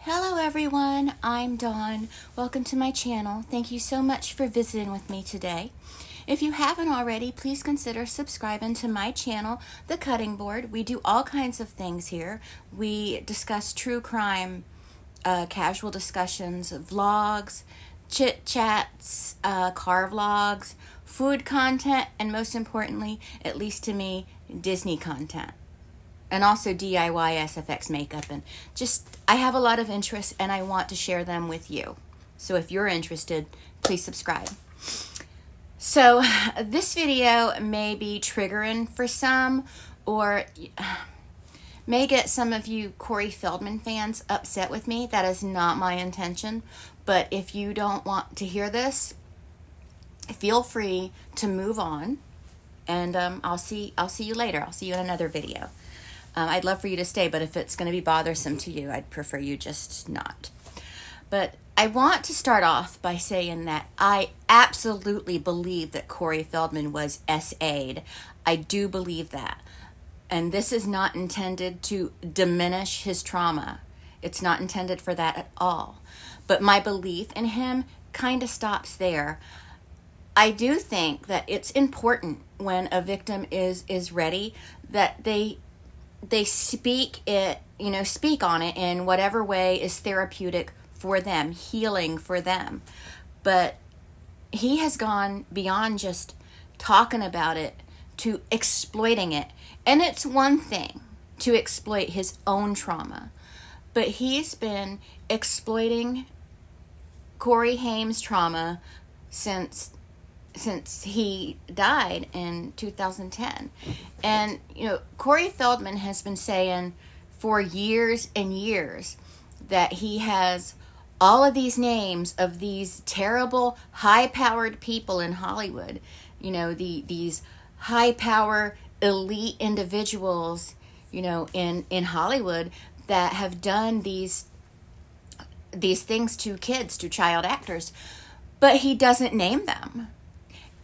Hello everyone, I'm Dawn. Welcome to my channel. Thank you so much for visiting with me today. If you haven't already, please consider subscribing to my channel, The Cutting Board. We do all kinds of things here. We discuss true crime, casual discussions, vlogs, chit-chats, car vlogs, food content, and most importantly, at least to me, Disney content. And also DIY SFX makeup, and I have a lot of interests and I want to share them with you. So if you're interested, please subscribe. So this video may be triggering for some, or may get some of you Corey Feldman fans upset with me. That is not my intention. But if you don't want to hear this, feel free to move on, and I'll see you later. I'll see you in another video. I'd love for you to stay, but if it's going to be bothersome to you, I'd prefer you just not. But I want to start off by saying that I absolutely believe that Corey Feldman was SA'd. I do believe that. And this is not intended to diminish his trauma. It's not intended for that at all. But my belief in him kind of stops there. I do think that it's important when a victim is ready that they speak on it in whatever way is therapeutic for them, healing for them. But he has gone beyond just talking about it to exploiting it. And it's one thing to exploit his own trauma, but he's been exploiting Corey Haim's trauma since he died in 2010. And, Corey Feldman has been saying for years and years that he has all of these names of these terrible, high-powered people in Hollywood, these high-power, elite individuals, in Hollywood that have done these things to kids, to child actors, but he doesn't name them.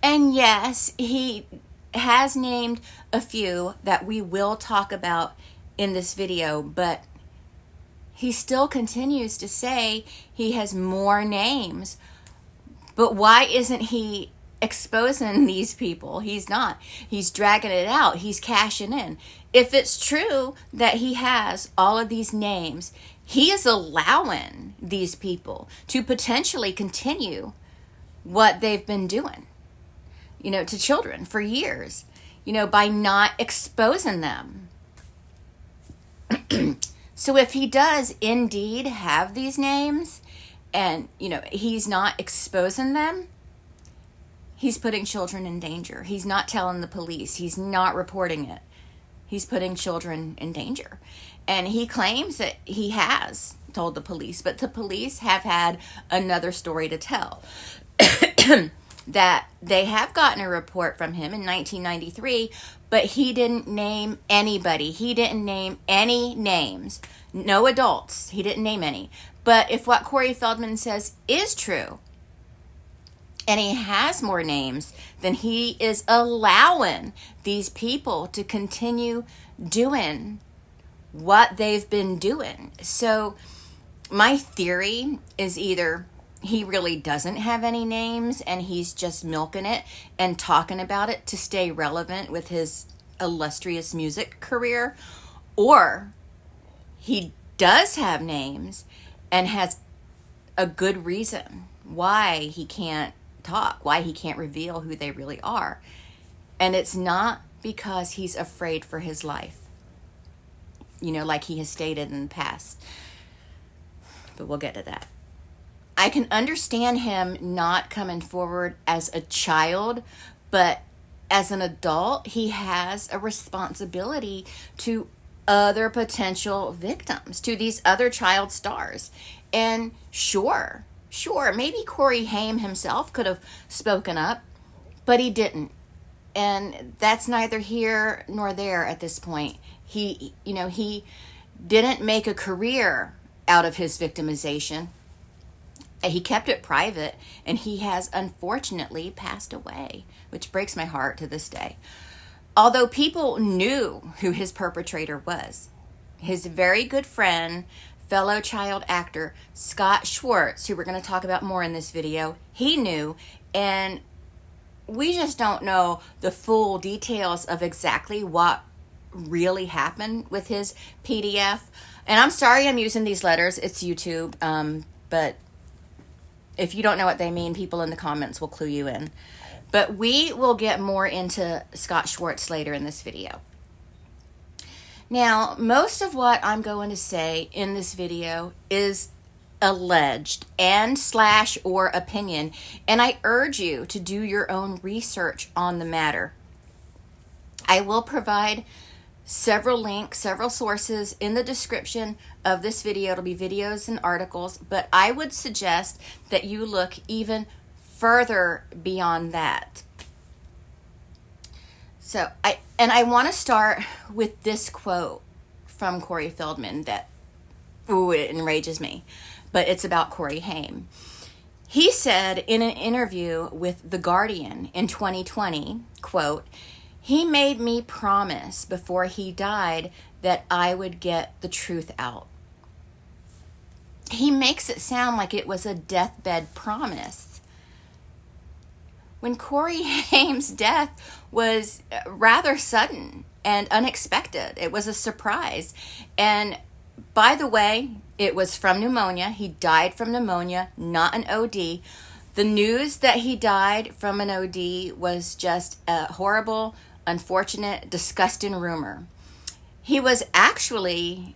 And yes, he has named a few that we will talk about in this video, but he still continues to say he has more names. But why isn't he exposing these people? He's not. He's dragging it out. He's cashing in. If it's true that he has all of these names, he is allowing these people to potentially continue what they've been doing, to children for years, by not exposing them. So if he does indeed have these names and, he's not exposing them, he's putting children in danger. He's not telling the police. He's not reporting it. He's putting children in danger. And he claims that he has told the police, but the police have had another story to tell. That they have gotten a report from him in 1993, but he didn't name anybody. He didn't name any names. No adults. He didn't name any. But if what Corey Feldman says is true, and he has more names, then he is allowing these people to continue doing what they've been doing. So my theory is either he really doesn't have any names and he's just milking it and talking about it to stay relevant with his illustrious music career, or he does have names and has a good reason why he can't talk, why he can't reveal who they really are. And it's not because he's afraid for his life, like he has stated in the past. But we'll get to that. I can understand him not coming forward as a child, but as an adult, he has a responsibility to other potential victims, to these other child stars. And sure, maybe Corey Haim himself could have spoken up, but he didn't. And that's neither here nor there at this point. He didn't make a career out of his victimization. He kept it private, and he has unfortunately passed away, which breaks my heart to this day. Although people knew who his perpetrator was. His very good friend fellow child actor Scott Schwarz, who we're going to talk about more in this video, he knew, and we just don't know the full details of exactly what really happened with his PDF. And I'm sorry I'm using these letters. It's YouTube. But if you don't know what they mean, people in the comments will clue you in. But we will get more into Scott Schwarz later in this video. Now, most of what I'm going to say in this video is alleged and / or opinion, and I urge you to do your own research on the matter. I will provide several links, several sources in the description of this video. It'll be videos and articles, but I would suggest that you look even further beyond that. So I want to start with this quote from Corey Feldman that, it enrages me, but it's about Corey Haim. He said in an interview with The Guardian in 2020, quote, "He made me promise before he died that I would get the truth out." He makes it sound like it was a deathbed promise, when Corey Haim's death was rather sudden and unexpected. It was a surprise. And by the way, it was from pneumonia. He died from pneumonia, not an OD. The news that he died from an OD was just a horrible, unfortunate, disgusting rumor. He was actually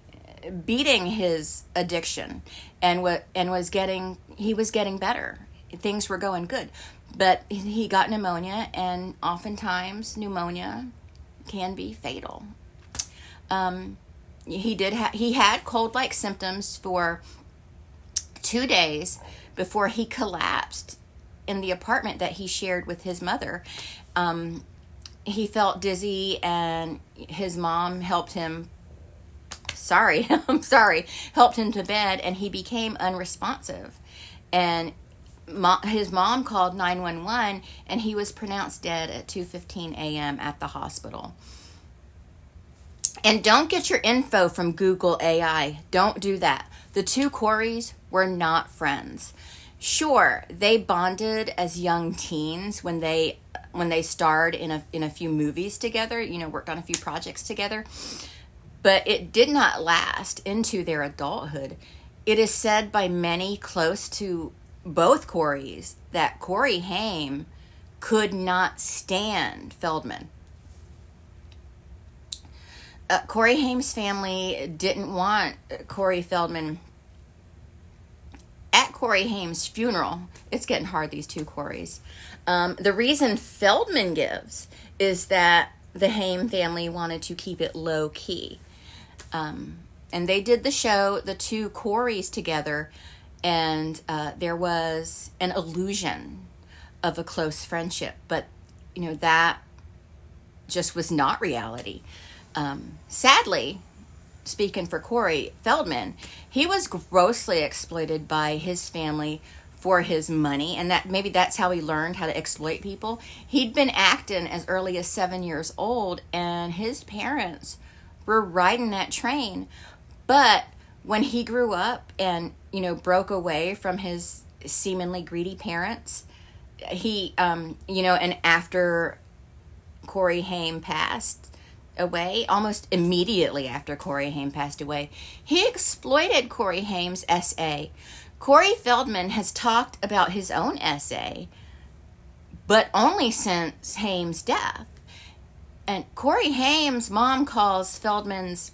beating his addiction and was getting better. Things were going good. But he got pneumonia, and oftentimes pneumonia can be fatal. He had cold-like symptoms for 2 days before he collapsed in the apartment that he shared with his mother. He felt dizzy, and his mom helped him. Helped him to bed, and he became unresponsive. And his mom called 911, and he was pronounced dead at 2:15 a.m. at the hospital. And don't get your info from Google AI. Don't do that. The two Coreys were not friends. Sure, they bonded as young teens when they starred in a few movies together, worked on a few projects together, but it did not last into their adulthood. It is said by many close to both Coreys that Corey Haim could not stand Feldman. Corey Haim's family didn't want Corey Feldman at Corey Haim's funeral. It's getting hard, these two Coreys. The reason Feldman gives is that the Haim family wanted to keep it low key. And they did the show, the two Coreys together, and there was an illusion of a close friendship, but that just was not reality. Sadly, speaking for Corey Feldman, he was grossly exploited by his family for his money, and maybe that's how he learned how to exploit people. He'd been acting as early as 7 years old, and his parents were riding that train. But when he grew up and broke away from his seemingly greedy parents, he and after Corey Haim passed away, almost immediately after Corey Haim passed away, he exploited Corey Haim's SA. Corey Feldman has talked about his own SA, but only since Haim's death. And Corey Haim's mom calls Feldman's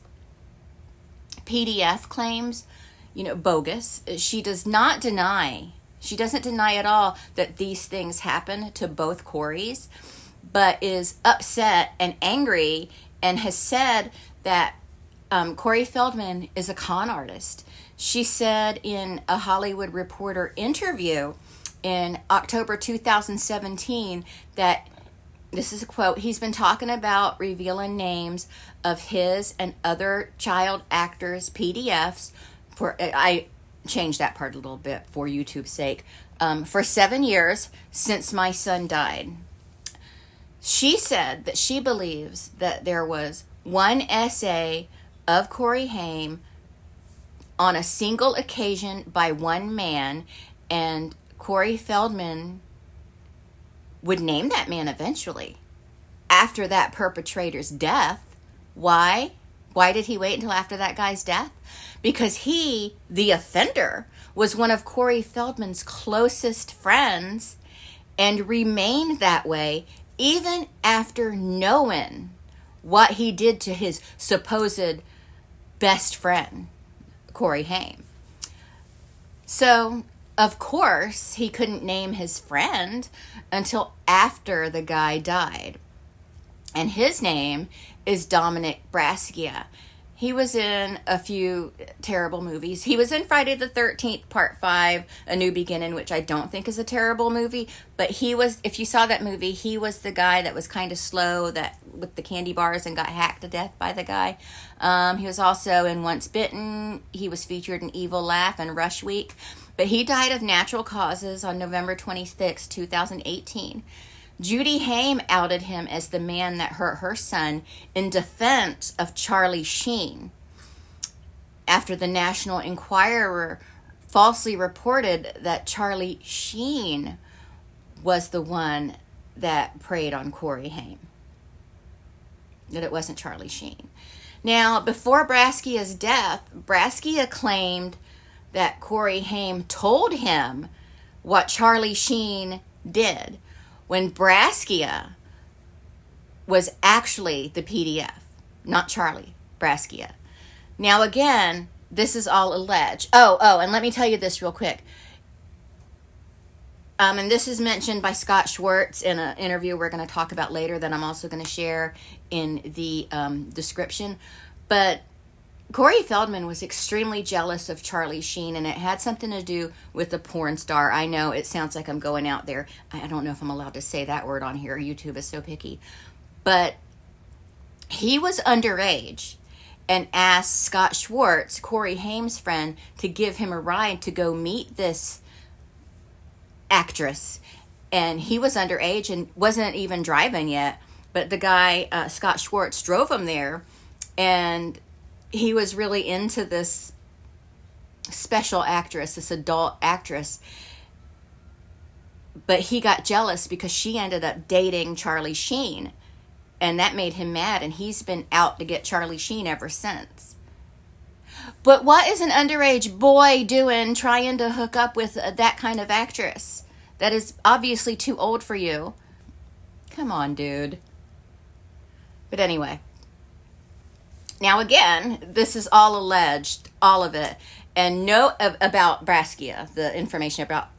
PDF claims, bogus. She doesn't deny at all that these things happen to both Coreys, but is upset and angry and has said that Corey Feldman is a con artist. She said in a Hollywood Reporter interview in October 2017 that, this is a quote, he's been talking about revealing names of his and other child actors' PDFs I changed that part a little bit for YouTube's sake, for 7 years since my son died. She said that she believes that there was one essay of Corey Haim on a single occasion by one man, and Corey Feldman would name that man eventually after that perpetrator's death. Why? Why did he wait until after that guy's death? Because he, the offender, was one of Corey Feldman's closest friends and remained that way even after knowing what he did to his supposed best friend, Corey Haim. So, of course, he couldn't name his friend until after the guy died. And his name is Dominic Braskia. He was in a few terrible movies. He was in Friday the 13th, Part 5, A New Beginning, which I don't think is a terrible movie. But he was, if you saw that movie, he was the guy that was kind of slow, that with the candy bars, and got hacked to death by the guy. He was also in Once Bitten. He was featured in Evil Laugh and Rush Week. But he died of natural causes on November 26, 2018. Judy Haim outed him as the man that hurt her son in defense of Charlie Sheen, after the National Enquirer falsely reported that Charlie Sheen was the one that preyed on Corey Haim, that it wasn't Charlie Sheen. Now, before Braskia's death, Braskia claimed that Corey Haim told him what Charlie Sheen did, when Braskia was actually the PDF, not Charlie, Braskia. Now again, this is all alleged. And let me tell you this real quick. And this is mentioned by Scott Schwarz in an interview we're going to talk about later that I'm also going to share in the description. But Corey Feldman was extremely jealous of Charlie Sheen, and it had something to do with the porn star. I know it sounds like I'm going out there. I don't know if I'm allowed to say that word on here. YouTube is so picky. But he was underage and asked Scott Schwarz, Corey Haim's friend, to give him a ride to go meet this actress. And he was underage and wasn't even driving yet. But the guy, Scott Schwarz, drove him there, and he was really into this special actress, this adult actress. But he got jealous because she ended up dating Charlie Sheen. And that made him mad. And he's been out to get Charlie Sheen ever since. But what is an underage boy doing trying to hook up with that kind of actress that is obviously too old for you? Come on, dude. But anyway. Now again, this is all alleged, all of it, and no about Braskia, the information about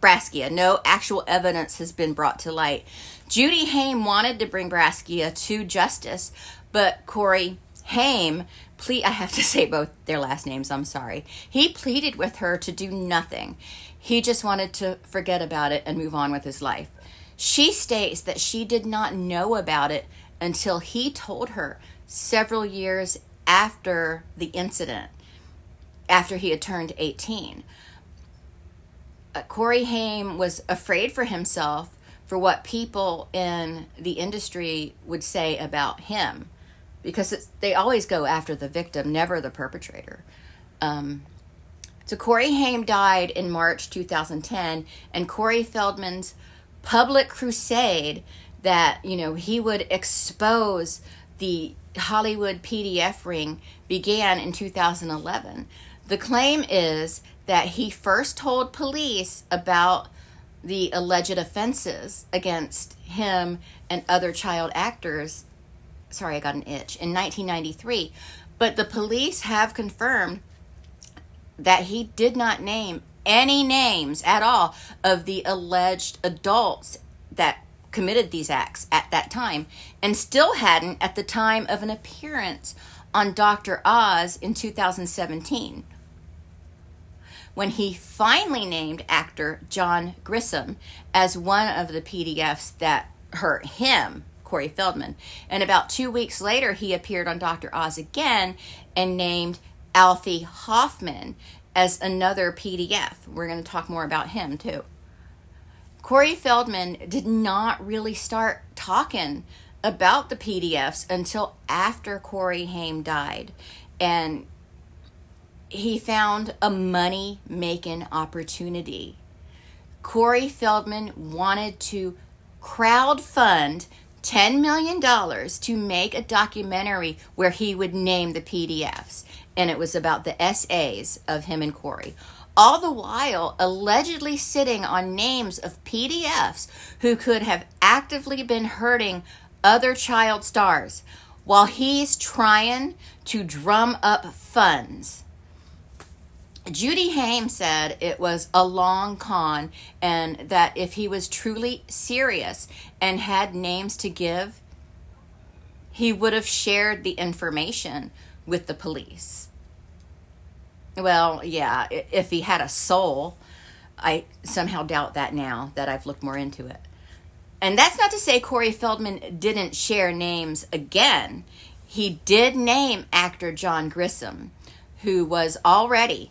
Braskia. No actual evidence has been brought to light. Judy Haim wanted to bring Braskia to justice, but Corey Haim, I have to say both their last names, I'm sorry. He pleaded with her to do nothing. He just wanted to forget about it and move on with his life. She states that she did not know about it until he told her several years after the incident, after he had turned 18. Corey Haim was afraid for himself for what people in the industry would say about him, because they always go after the victim, never the perpetrator. So Corey Haim died in March 2010, and Corey Feldman's public crusade that, he would expose the Hollywood PDF ring began in 2011. The claim is that he first told police about the alleged offenses against him and other child actors. Sorry, I got an itch. In 1993. But the police have confirmed that he did not name any names at all of the alleged adults that committed these acts at that time, and still hadn't at the time of an appearance on Dr. Oz in 2017, when he finally named actor John Grissom as one of the PDFs that hurt him, Corey Feldman. And about 2 weeks later, he appeared on Dr. Oz again and named Alfie Hoffman as another PDF. We're going to talk more about him too. Corey Feldman did not really start talking about the PDFs until after Corey Haim died. And he found a money-making opportunity. Corey Feldman wanted to crowdfund $10 million to make a documentary where he would name the PDFs. And it was about the essays of him and Corey. All the while allegedly sitting on names of PDFs who could have actively been hurting other child stars while he's trying to drum up funds. Judy Haim said it was a long con and that if he was truly serious and had names to give, he would have shared the information with the police. Well, yeah, if he had a soul. I somehow doubt that now that I've looked more into it. And that's not to say Corey Feldman didn't share names again. He did name actor John Grissom, who was already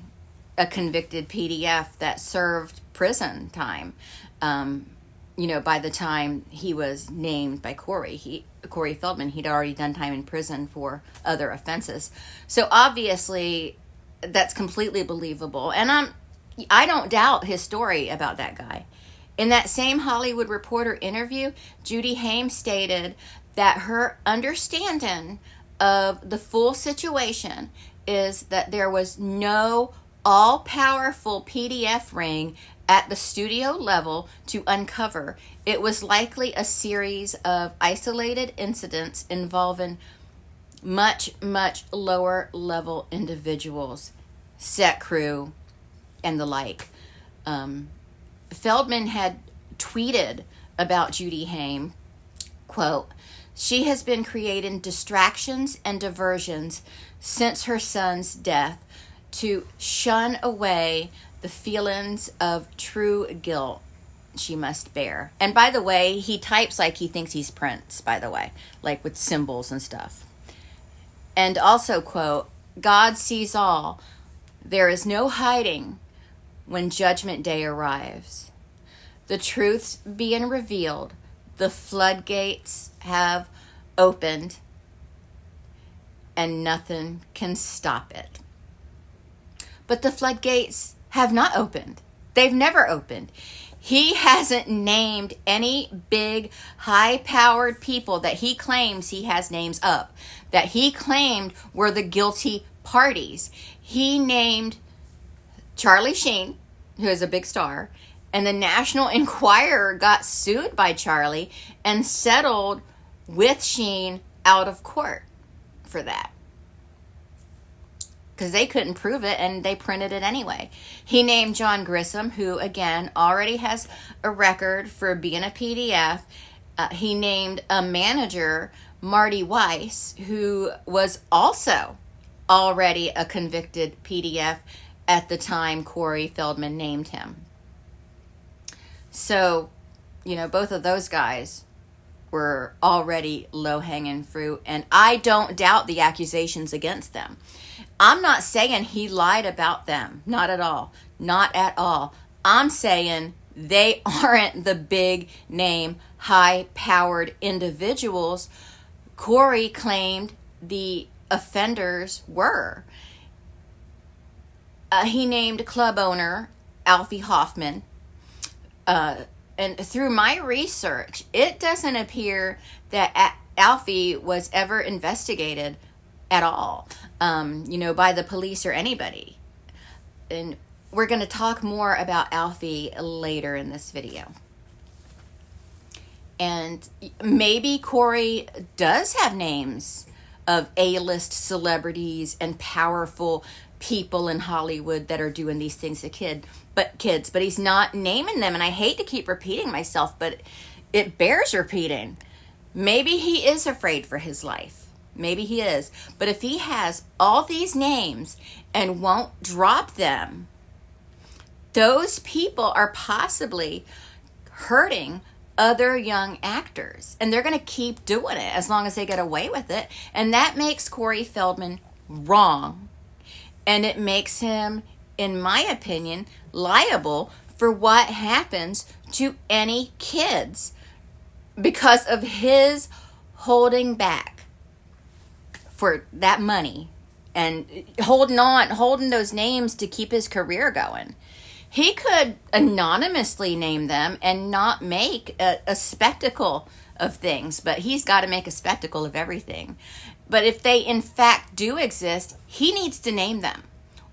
a convicted PDF that served prison time. By the time he was named by Corey Feldman, he'd already done time in prison for other offenses. So obviously, that's completely believable. And I don't doubt his story about that guy. In that same Hollywood Reporter interview, Judy Haim stated that her understanding of the full situation is that there was no all-powerful PDF ring at the studio level to uncover. It was likely a series of isolated incidents involving much, much lower level individuals, set crew, and the like. Feldman had tweeted about Judy Haim, quote, "She has been creating distractions and diversions since her son's death to shun away the feelings of true guilt she must bear." And by the way, he types like he thinks he's Prince, by the way, like with symbols and stuff. And also, quote, "God sees all. There is no hiding when judgment day arrives. The truth's being revealed. The floodgates have opened, and nothing can stop it." But the floodgates have not opened. They've never opened. He hasn't named any big, high-powered people that he claims he has names of, that he claimed were the guilty parties. He named Charlie Sheen, who is a big star, and the National Enquirer got sued by Charlie and settled with Sheen out of court for that, because they couldn't prove it and they printed it anyway. He named John Grissom, who again already has a record for being a PDF. He named a manager, Marty Weiss, who was also already a convicted PDF at the time Corey Feldman named him. So, both of those guys were already low-hanging fruit, and I don't doubt the accusations against them. I'm not saying he lied about them. Not at all. Not at all. I'm saying they aren't the big-name, high-powered individuals Corey claimed the offenders were. He named club owner Alfie Hoffman. And through my research, it doesn't appear that Alfie was ever investigated at all, by the police or anybody. And we're going to talk more about Alfie later in this video. And maybe Corey does have names of A-list celebrities and powerful people in Hollywood that are doing these things to kids, but he's not naming them. And I hate to keep repeating myself, but it bears repeating. Maybe he is afraid for his life. Maybe he is. But if he has all these names and won't drop them, those people are possibly hurting other young actors. And they're going to keep doing it as long as they get away with it. And that makes Corey Feldman wrong. And it makes him, in my opinion, liable for what happens to any kids because of his holding back for that money and holding those names to keep his career going. He could anonymously name them and not make a spectacle of things, but he's got to make a spectacle of everything. But if they in fact do exist, he needs to name them,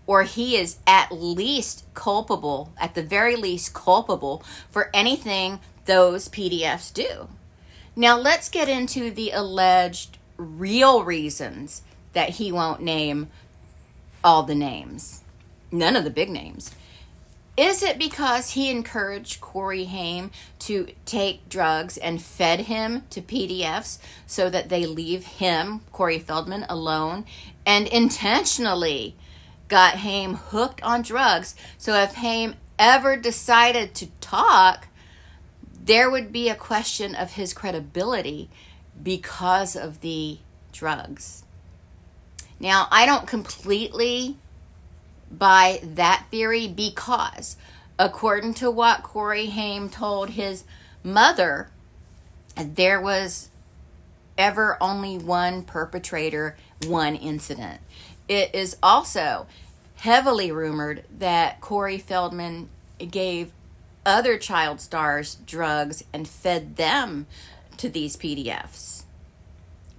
or he is at least culpable, at the very least culpable for anything those PDFs do. Now let's get into the alleged real reasons that he won't name all the names, none of the big names. Is it because he encouraged Corey Haim to take drugs and fed him to PDFs so that they leave him, Corey Feldman, alone, and intentionally got Haim hooked on drugs? So if Haim ever decided to talk, there would be a question of his credibility because of the drugs. Now, I don't completely buy that theory, because according to what Corey Haim told his mother, there was ever only one perpetrator, one incident. It is also heavily rumored that Corey Feldman gave other child stars drugs and fed them to these PDFs.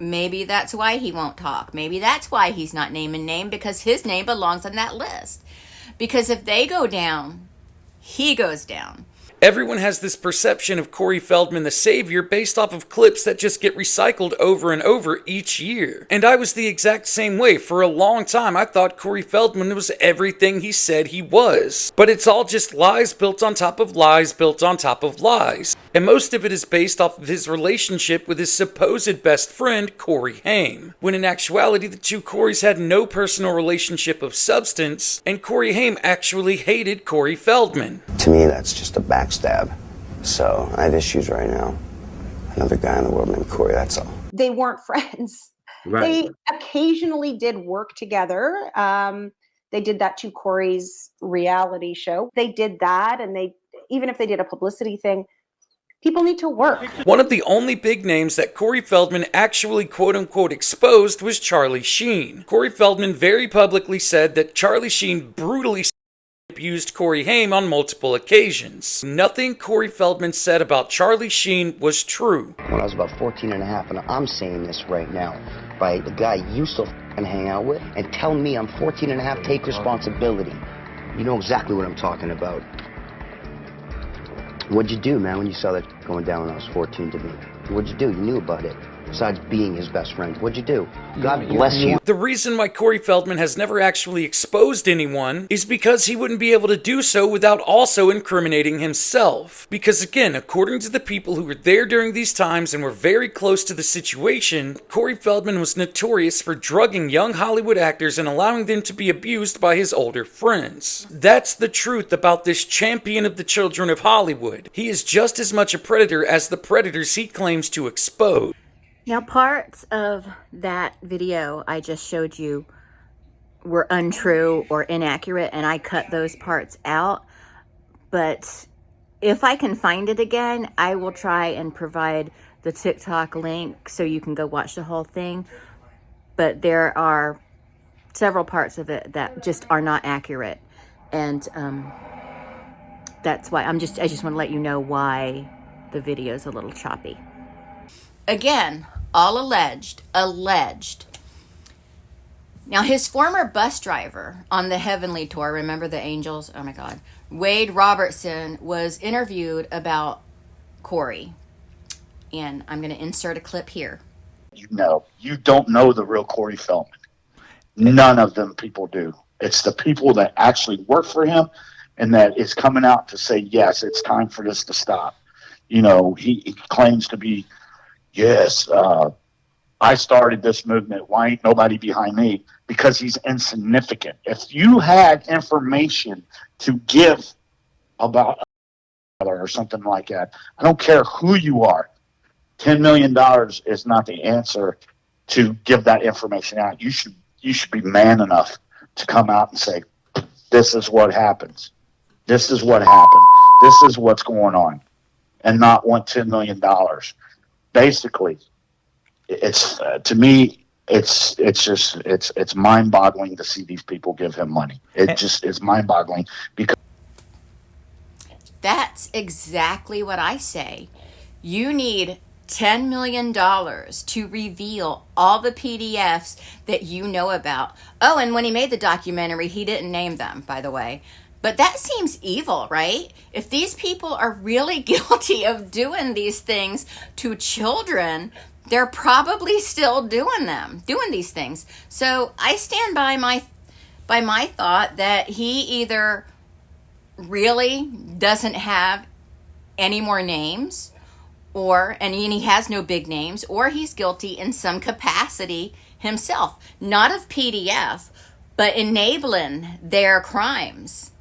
Maybe that's why he won't talk. Maybe that's why he's not naming name, because his name belongs on that list. Because if they go down, he goes down. Everyone has this perception of Corey Feldman the savior based off of clips that just get recycled over and over each year. And I was the exact same way. For a long time, I thought Corey Feldman was everything he said he was. But it's all just lies built on top of lies built on top of lies. And most of it is based off of his relationship with his supposed best friend, Corey Haim. When in actuality, the two Coreys had no personal relationship of substance, and Corey Haim actually hated Corey Feldman. To me, that's just a backstab. So I have issues right now. Another guy in the world named Corey, that's all. They weren't friends. Right. They occasionally did work together. They did that to Corey's reality show. They did that, and even if they did a publicity thing, people need to work. One of the only big names that Corey Feldman actually quote-unquote exposed was Charlie Sheen. Corey Feldman very publicly said that Charlie Sheen brutally abused Corey Haim on multiple occasions. Nothing Corey Feldman said about Charlie Sheen was true. When I was about 14 and a half, and I'm saying this right now, by the guy you still hang out with, and tell me I'm 14 and a half, take responsibility. You know exactly what I'm talking about. What'd you do, man, when you saw that going down when I was 14 to me? What'd you do? You knew about it. Besides being his best friend, what'd you do? God bless you. The reason why Corey Feldman has never actually exposed anyone is because he wouldn't be able to do so without also incriminating himself. Because again, according to the people who were there during these times and were very close to the situation, Corey Feldman was notorious for drugging young Hollywood actors and allowing them to be abused by his older friends. That's the truth about this champion of the children of Hollywood. He is just as much a predator as the predators he claims to expose. Now, parts of that video I just showed you were untrue or inaccurate, and I cut those parts out. But if I can find it again, I will try and provide the TikTok link so you can go watch the whole thing. But there are several parts of it that just are not accurate. And that's why I just want to let you know why the video is a little choppy. Again, all alleged. Now, his former bus driver on the Heavenly Tour, remember the Angels? Oh my God. Wade Robertson was interviewed about Corey. And I'm going to insert a clip here. You don't know the real Corey Feldman. None of them people do. It's the people that actually work for him and that is coming out to say, yes, it's time for this to stop. You know, he claims to be, yes, I started this movement. Why ain't nobody behind me? Because he's insignificant. If you had information to give about or something like that, I don't care who you are, $10 million is not the answer to give that information out. You should be man enough to come out and say, this is what happens. This is what happened. This is what's going on. And not want $10 million. Basically, it's to me, it's mind-boggling to see these people give him money. It's mind-boggling because That's exactly what I say. You need $10 million to reveal all the PDFs that you know about. Oh, and when he made the documentary, he didn't name them, by the way. But that seems evil, right? If these people are really guilty of doing these things to children, they're probably still doing these things. So I stand by my thought that he either really doesn't have any more names, and he has no big names, or he's guilty in some capacity himself, not of PDF, but enabling their crimes,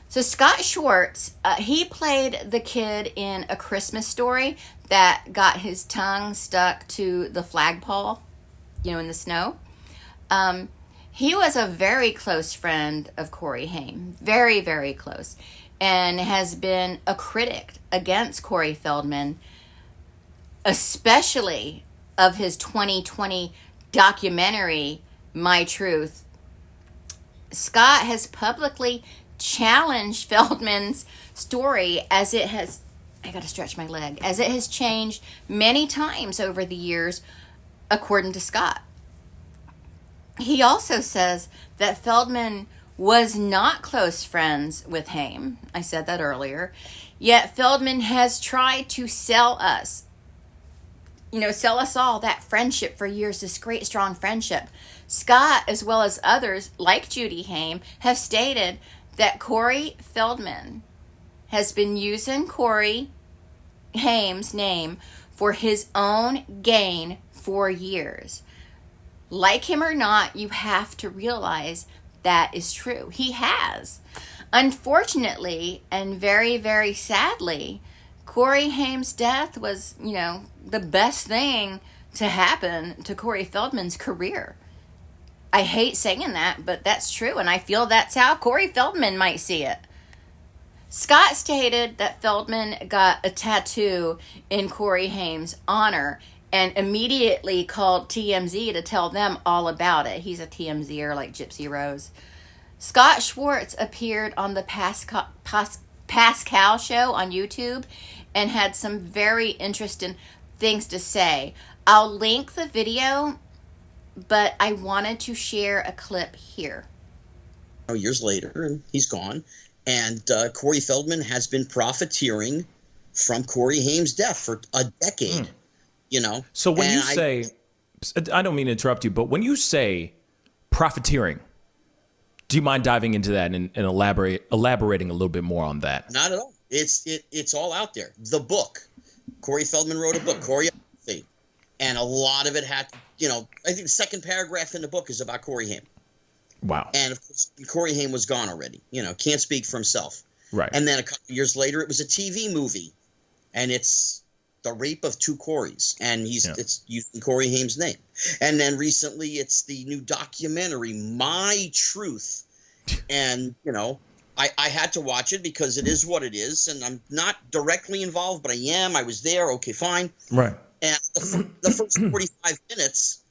So Scott Schwarz, he played the kid in A Christmas Story that got his tongue stuck to the flagpole, in the snow. He was a very close friend of Corey Haim, very, very close, and has been a critic against Corey Feldman, especially of his 2020 documentary, My Truth. Scott has publicly challenged Feldman's story as it has changed many times over the years, according to Scott. He also says that Feldman was not close friends with Haim. I said that earlier. Yet Feldman has tried to sell us all that friendship for years, this great, strong friendship. Scott, as well as others like Judy Haim, have stated that Corey Feldman has been using Corey Haim's name for his own gain for years. Like him or not, you have to realize that is true. He has. Unfortunately, and very, very sadly, Corey Haim's death was, the best thing to happen to Corey Feldman's career. I hate saying that, but that's true, and I feel that's how Corey Feldman might see it. Scott stated that Feldman got a tattoo in Corey Haim's honor and immediately called TMZ to tell them all about it. He's a TMZer like Gypsy Rose. Scott Schwarz appeared on the Pascal Show on YouTube and had some very interesting things to say. I'll link the video, but I wanted to share a clip here. Years later, and he's gone, and Corey Feldman has been profiteering from Corey Haim's death for a decade. So when you say, I don't mean to interrupt you, but when you say profiteering, do you mind diving into that and elaborating a little bit more on that? Not at all. It's all out there. The book. Corey Feldman wrote a book, Corey, and a lot of it had, I think the second paragraph in the book is about Corey Haim. Wow. And of course, Corey Haim was gone already. Can't speak for himself. Right. And then a couple of years later, it was a TV movie, and it's The Rape of Two Coreys, and it's using Corey Haim's name. And then recently, it's the new documentary, My Truth, and I had to watch it because it is what it is, and I'm not directly involved, but I am. I was there. Okay, fine. Right. And the first 45 minutes,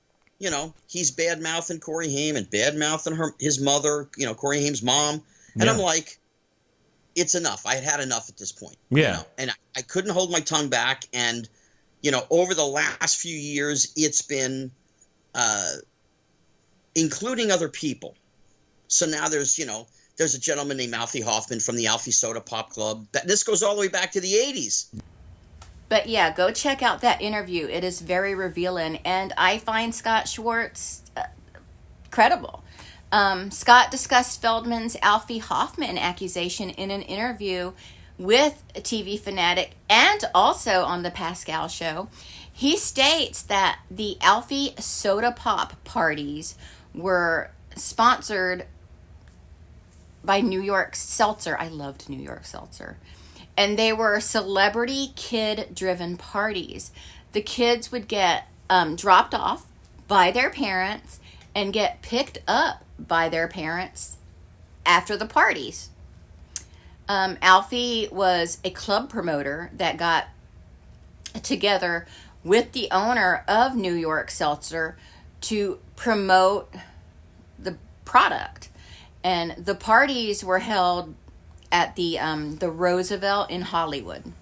he's bad-mouthing Corey Haim and bad-mouthing his mother, Corey Haim's mom. And I'm like, it's enough. I had enough at this point. Yeah. And I couldn't hold my tongue back. And, over the last few years, it's been including other people. So now there's a gentleman named Alfie Hoffman from the Alfie Soda Pop Club. This goes all the way back to the 80s. But yeah, go check out that interview. It is very revealing, and I find Scott Schwarz credible. Scott discussed Feldman's Alfie Hoffman accusation in an interview with a TV Fanatic and also on the Pascal Show. He states that the Alfie Soda Pop parties were sponsored by New York Seltzer. I loved New York Seltzer. And they were celebrity kid-driven parties. The kids would get dropped off by their parents and get picked up by their parents after the parties. Alfie was a club promoter that got together with the owner of New York Seltzer to promote the product. And the parties were held at the Roosevelt in Hollywood.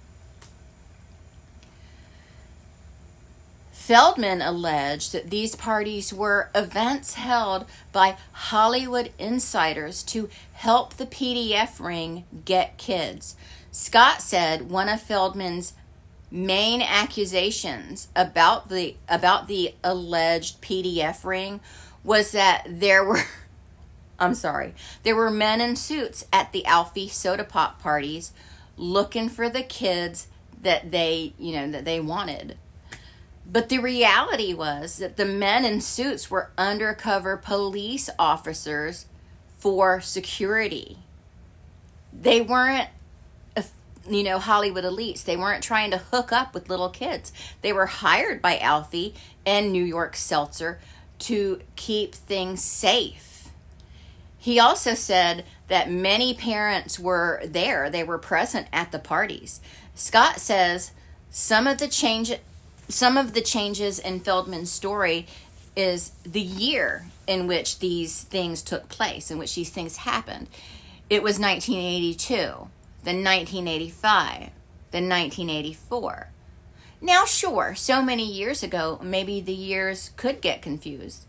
Feldman alleged that these parties were events held by Hollywood insiders to help the PDF ring get kids. Scott said one of Feldman's main accusations about the alleged PDF ring was that there were men in suits at the Alfie soda pop parties looking for the kids that they wanted. But the reality was that the men in suits were undercover police officers for security. They weren't, Hollywood elites. They weren't trying to hook up with little kids. They were hired by Alfie and New York Seltzer to keep things safe. He also said that many parents were there. They were present at the parties. Scott says some of the changes in Feldman's story is the year in which these things took place, in which these things happened. It was 1982, then 1985, then 1984. Now, sure, so many years ago, maybe the years could get confused.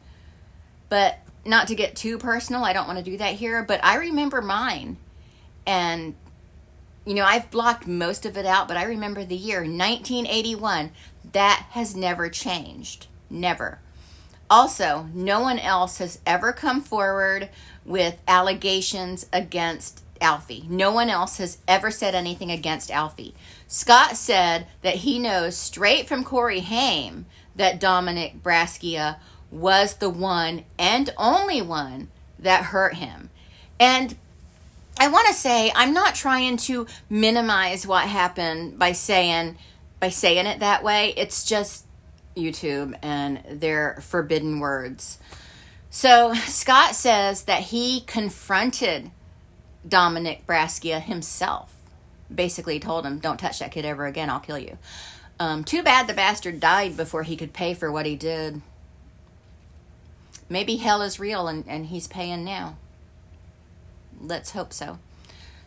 But not to get too personal, I don't want to do that here, but I remember mine. And, I've blocked most of it out, but I remember the year 1981. That has never changed. Never. Also, no one else has ever come forward with allegations against Alfie. No one else has ever said anything against Alfie. Scott said that he knows straight from Corey Haim that Dominic Braskia was the one and only one that hurt him. And I want to say, I'm not trying to minimize what happened by saying it that way. It's just YouTube and their forbidden words. So Scott says that he confronted Dominic Braskia himself. Basically told him, don't touch that kid ever again, I'll kill you. Too bad the bastard died before he could pay for what he did. Maybe hell is real and he's paying now. Let's hope so.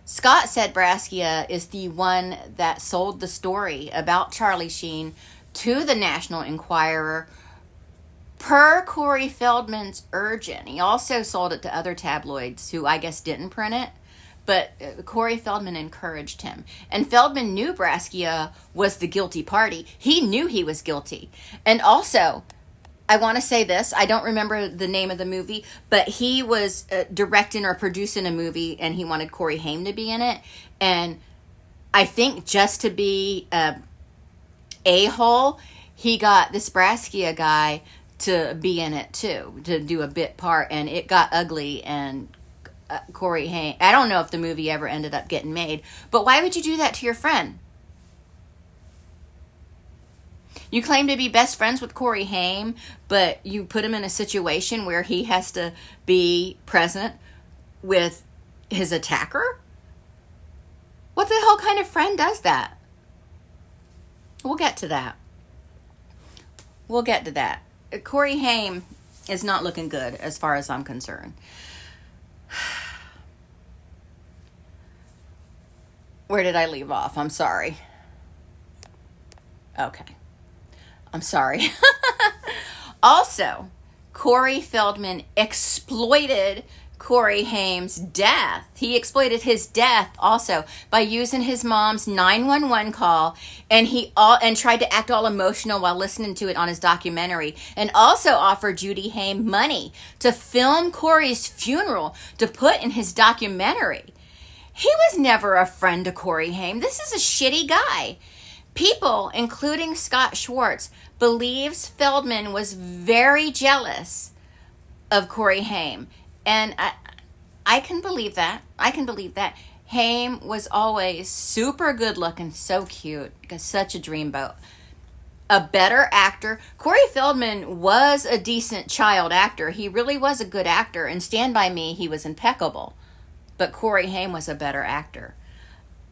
Scott said Braskia is the one that sold the story about Charlie Sheen to the National Enquirer per Corey Feldman's urging. He also sold it to other tabloids who I guess didn't print it, but Corey Feldman encouraged him. And Feldman knew Braskia was the guilty party. He knew he was guilty. And also, I want to say this, I don't remember the name of the movie, but he was directing or producing a movie and he wanted Corey Haim to be in it. And I think just to be a-hole, he got this Braskia guy to be in it too, to do a bit part, and it got ugly. And Corey Haim, I don't know if the movie ever ended up getting made, but why would you do that to your friend? You claim to be best friends with Corey Haim, but you put him in a situation where he has to be present with his attacker? What the hell kind of friend does that? We'll get to that. Corey Haim is not looking good as far as I'm concerned. Where did I leave off? I'm sorry. Okay. I'm sorry. Also, Corey Feldman exploited Corey Haim's death. He exploited his death also by using his mom's 911 call, and tried to act all emotional while listening to it on his documentary, and also offered Judy Haim money to film Corey's funeral to put in his documentary. He was never a friend to Corey Haim. This is a shitty guy. People, including Scott Schwarz, believes Feldman was very jealous of Corey Haim. And I can believe that. Haim was always super good looking, so cute, such a dreamboat. A better actor. Corey Feldman was a decent child actor. He really was a good actor. And Stand By Me, he was impeccable. But Corey Haim was a better actor.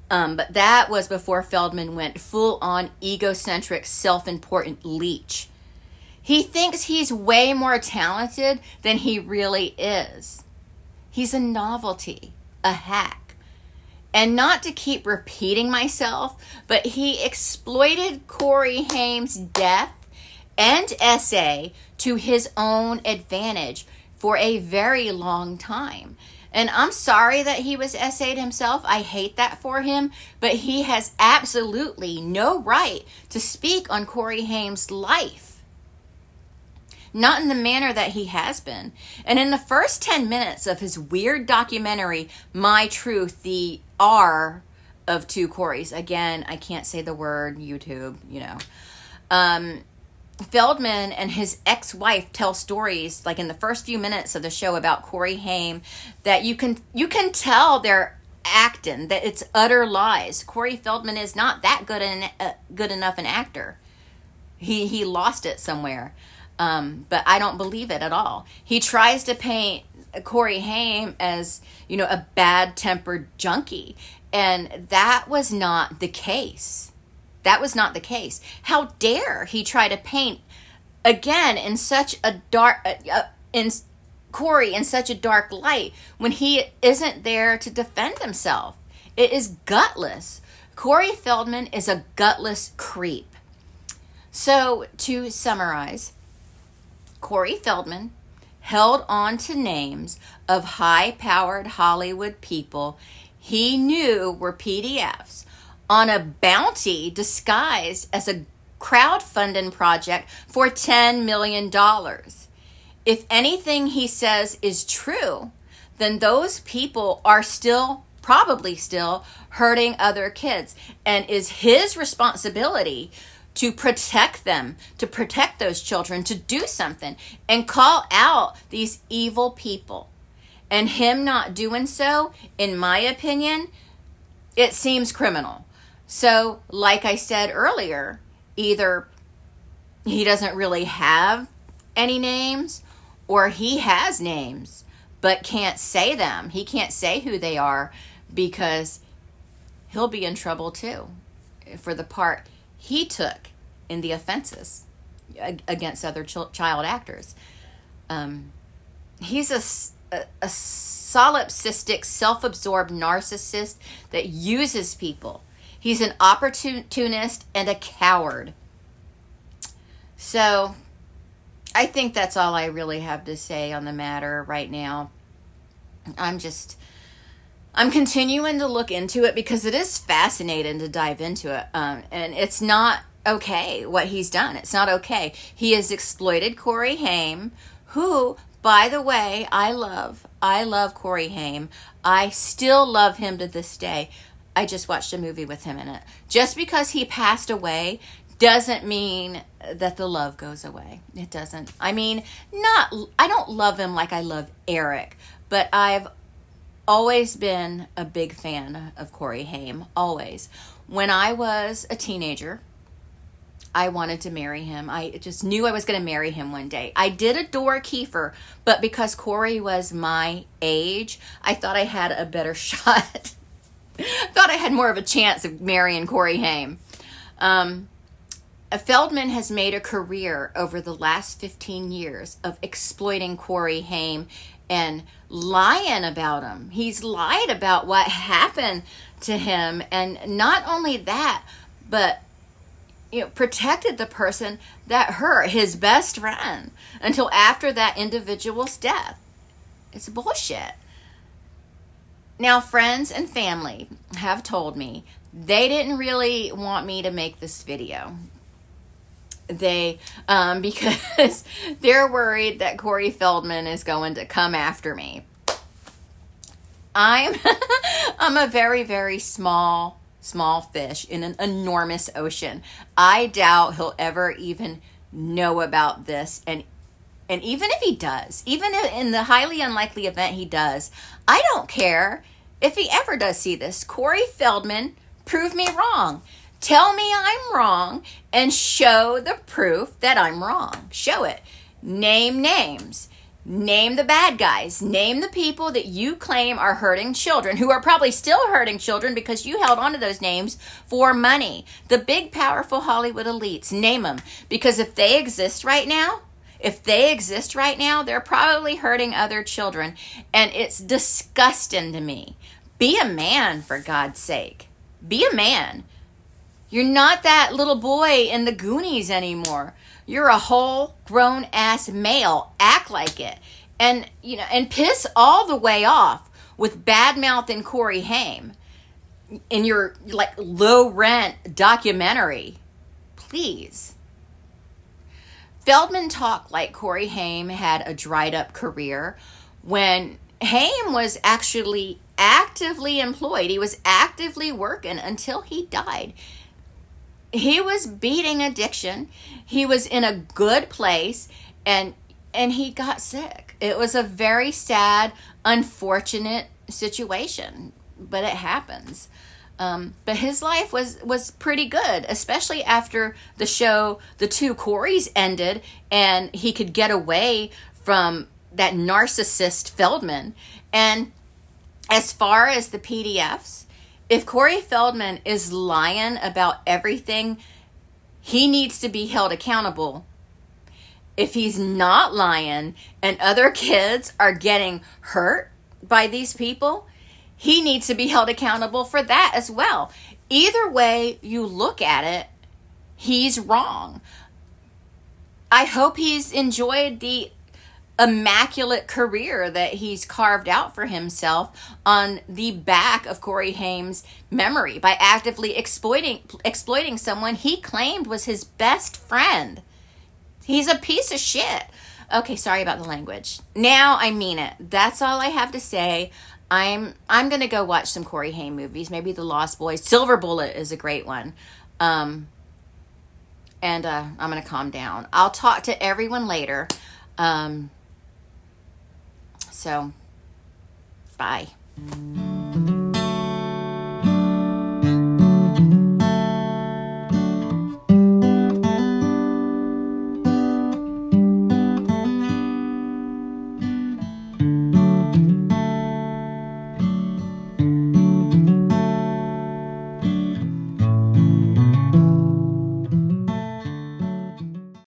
But that was before Feldman went full-on egocentric, self-important leech. He thinks he's way more talented than he really is. He's a novelty, a hack. And not to keep repeating myself, but he exploited Corey Haim's death and essay to his own advantage for a very long time. And I'm sorry that he was essayed himself. I hate that for him. But he has absolutely no right to speak on Corey Haim's life. Not in the manner that he has been. And in the first 10 minutes of his weird documentary, My Truth, the R of two Coreys. Again, I can't say the word, YouTube, you know. Feldman and his ex-wife tell stories, like in the first few minutes of the show, about Corey Haim, that you can tell they're acting, that it's utter lies. Corey Feldman is not that good enough an actor. He lost it somewhere, but I don't believe it at all. He tries to paint Corey Haim as, you know, a bad-tempered junkie, and that was not the case. That was not the case. How dare he try to paint, again, in such a dark, in Corey in such a dark light when he isn't there to defend himself. It is gutless. Corey Feldman is a gutless creep. So, to summarize, Corey Feldman held on to names of high-powered Hollywood people he knew were PDFs on a bounty disguised as a crowdfunding project for $10 million. If anything he says is true, then those people are probably still hurting other kids, and is his responsibility to protect them, to protect those children, to do something and call out these evil people. And him not doing so, in my opinion, it seems criminal. So, like I said earlier, either he doesn't really have any names, or he has names but can't say them. He can't say who they are because he'll be in trouble too for the part he took in the offenses against other child actors. He's a solipsistic, self-absorbed narcissist that uses people. He's an opportunist and a coward. So, I think that's all I really have to say on the matter right now. I'm continuing to look into it because it is fascinating to dive into it. And it's not okay what he's done. It's not okay. He has exploited Corey Haim, who, by the way, I love Corey Haim. I still love him to this day. I just watched a movie with him in it. Just because he passed away doesn't mean that the love goes away. It doesn't. I mean, I don't love him like I love Eric, but I've always been a big fan of Corey Haim. Always. When I was a teenager, I wanted to marry him. I just knew I was going to marry him one day. I did adore Kiefer, but because Corey was my age, I thought I had a better shot. Thought I had more of a chance of marrying Corey Haim. Feldman has made a career over the last 15 years of exploiting Corey Haim and lying about him. He's lied about what happened to him, and not only that, but protected the person that hurt his best friend until after that individual's death. It's bullshit. Now, friends and family have told me they didn't really want me to make this video. Because they're worried that Corey Feldman is going to come after me. I'm a very, very small fish in an enormous ocean. I doubt he'll ever even know about this, and even if he does, even in the highly unlikely event he does, I don't care if he ever does see this. Corey Feldman, prove me wrong. Tell me I'm wrong and show the proof that I'm wrong. Show it. Name names. Name the bad guys. Name the people that you claim are hurting children, who are probably still hurting children because you held on to those names for money. The big, powerful Hollywood elites. Name them. Because if they exist right now, they're probably hurting other children. And it's disgusting to me. Be a man, for God's sake. Be a man. You're not that little boy in the Goonies anymore. You're a whole grown ass male. Act like it. And, and piss all the way off with bad mouthing Corey Haim in your low rent documentary. Please. Feldman talked like Corey Haim had a dried up career when Haim was actually actively employed. He was actively working until he died. He was beating addiction. He was in a good place, and he got sick. It was a very sad, unfortunate situation, but it happens. But his life was pretty good, especially after the show The Two Coreys ended, and he could get away from that narcissist Feldman. And as far as the PDFs, if Corey Feldman is lying about everything, he needs to be held accountable. If he's not lying and other kids are getting hurt by these people, he needs to be held accountable for that as well. Either way you look at it, he's wrong. I hope he's enjoyed the immaculate career that he's carved out for himself on the back of Corey Haim's memory by actively exploiting someone he claimed was his best friend. He's a piece of shit. Okay, sorry about the language. Now I mean it. That's all I have to say. I'm gonna go watch some Corey Haim movies. Maybe The Lost Boys. Silver Bullet is a great one. And I'm gonna calm down. I'll talk to everyone later. So, bye.